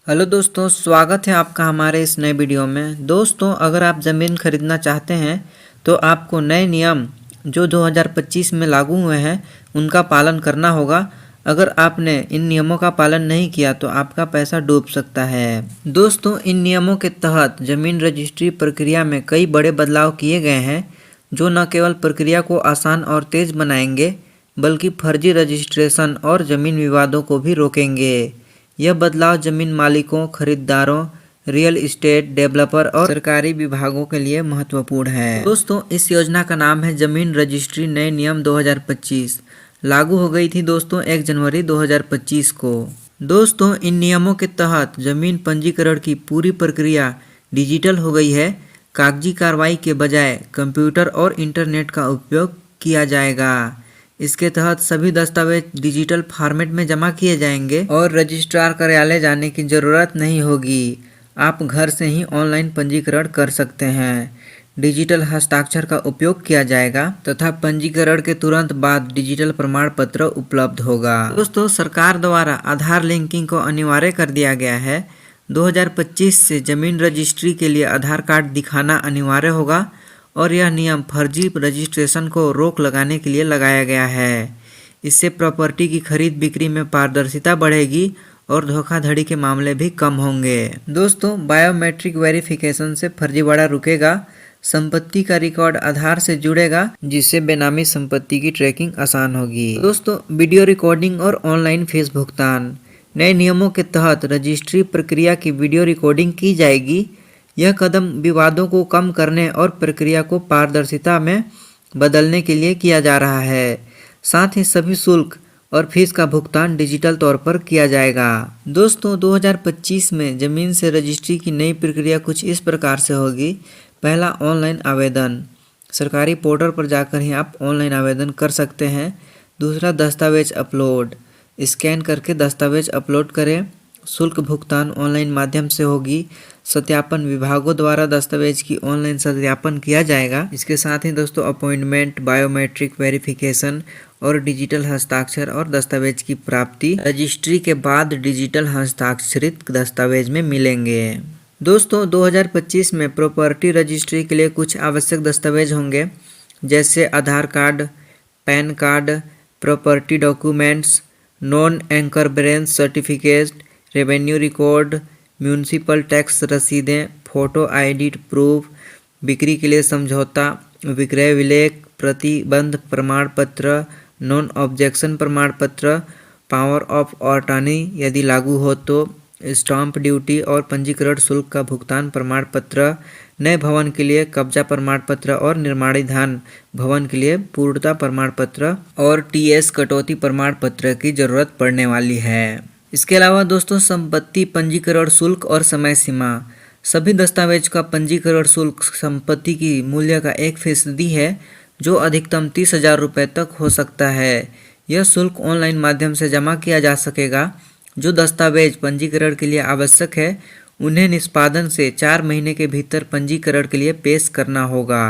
Hello दोस्तों, स्वागत है आपका हमारे इस नए वीडियो में। दोस्तों, अगर आप ज़मीन खरीदना चाहते हैं तो आपको नए नियम जो 2025 में लागू हुए हैं उनका पालन करना होगा। अगर आपने इन नियमों का पालन नहीं किया तो आपका पैसा डूब सकता है। दोस्तों, इन नियमों के तहत ज़मीन रजिस्ट्री प्रक्रिया में कई बड़े बदलाव किए गए हैं जो न केवल प्रक्रिया को आसान और तेज़ बनाएंगे बल्कि फर्जी रजिस्ट्रेशन और ज़मीन विवादों को भी रोकेंगे। यह बदलाव जमीन मालिकों, खरीदारों, रियल एस्टेट डेवलपर और सरकारी विभागों के लिए महत्वपूर्ण है। दोस्तों, इस योजना का नाम है जमीन रजिस्ट्री नए नियम 2025। लागू हो गई थी दोस्तों 1 जनवरी 2025 को। दोस्तों, इन नियमों के तहत जमीन पंजीकरण की पूरी प्रक्रिया डिजिटल हो गई है। कागजी कार्रवाई के बजाय कंप्यूटर और इंटरनेट का उपयोग किया जाएगा। इसके तहत सभी दस्तावेज डिजिटल फॉर्मेट में जमा किए जाएंगे और रजिस्ट्रार कार्यालय जाने की ज़रूरत नहीं होगी। आप घर से ही ऑनलाइन पंजीकरण कर सकते हैं। डिजिटल हस्ताक्षर का उपयोग किया जाएगा तथा पंजीकरण के तुरंत बाद डिजिटल प्रमाण पत्र उपलब्ध होगा। दोस्तों, सरकार द्वारा आधार लिंकिंग को अनिवार्य कर दिया गया है। 2025 से जमीन रजिस्ट्री के लिए आधार कार्ड दिखाना अनिवार्य होगा और यह नियम फर्जी रजिस्ट्रेशन को रोक लगाने के लिए लगाया गया है। इससे प्रॉपर्टी की खरीद बिक्री में पारदर्शिता बढ़ेगी और धोखाधड़ी के मामले भी कम होंगे। दोस्तों, बायोमेट्रिक वेरिफिकेशन से फर्जीवाड़ा रुकेगा। संपत्ति का रिकॉर्ड आधार से जुड़ेगा जिससे बेनामी संपत्ति की ट्रैकिंग आसान होगी। दोस्तों, वीडियो रिकॉर्डिंग और ऑनलाइन फीस भुगतान। नए नियमों के तहत रजिस्ट्री प्रक्रिया की वीडियो रिकॉर्डिंग की जाएगी। यह कदम विवादों को कम करने और प्रक्रिया को पारदर्शिता में बदलने के लिए किया जा रहा है। साथ ही सभी शुल्क और फीस का भुगतान डिजिटल तौर पर किया जाएगा। दोस्तों, 2025 में ज़मीन से रजिस्ट्री की नई प्रक्रिया कुछ इस प्रकार से होगी। पहला, ऑनलाइन आवेदन। सरकारी पोर्टल पर जाकर ही आप ऑनलाइन आवेदन कर सकते हैं। दूसरा, दस्तावेज अपलोड। स्कैन करके दस्तावेज अपलोड करें। शुल्क भुगतान ऑनलाइन माध्यम से होगी। सत्यापन, विभागों द्वारा दस्तावेज की ऑनलाइन सत्यापन किया जाएगा। इसके साथ ही दोस्तों अपॉइंटमेंट, बायोमेट्रिक वेरिफिकेशन और डिजिटल हस्ताक्षर और दस्तावेज की प्राप्ति रजिस्ट्री के बाद डिजिटल हस्ताक्षरित दस्तावेज में मिलेंगे। दोस्तों, 2025 में प्रॉपर्टी रजिस्ट्री के लिए कुछ आवश्यक दस्तावेज होंगे जैसे Aadhaar card, PAN card, property documents, non encumbrance certificate, revenue record, municipal tax रसीदें, फोटो आईडी प्रूफ, बिक्री के लिए समझौता, विक्रय विलेख, प्रतिबंध प्रमाण पत्र, नॉन ऑब्जेक्शन प्रमाण पत्र, पावर ऑफ अटॉर्नी यदि लागू हो तो, स्टाम्प ड्यूटी और पंजीकरण शुल्क का भुगतान प्रमाण पत्र, नए भवन के लिए कब्जा प्रमाण पत्र और निर्माणाधीन भवन के लिए पूर्णता प्रमाण पत्र और टीएस कटौती प्रमाण पत्र की जरूरत पड़ने वाली है। इसके अलावा दोस्तों, संपत्ति पंजीकरण शुल्क और समय सीमा। सभी दस्तावेज का पंजीकरण शुल्क संपत्ति की मूल्य का 1% है जो अधिकतम 30,000 रुपये तक हो सकता है। यह शुल्क ऑनलाइन माध्यम से जमा किया जा सकेगा। जो दस्तावेज पंजीकरण के लिए आवश्यक है उन्हें निष्पादन से 4 महीने के भीतर पंजीकरण के लिए पेश करना होगा।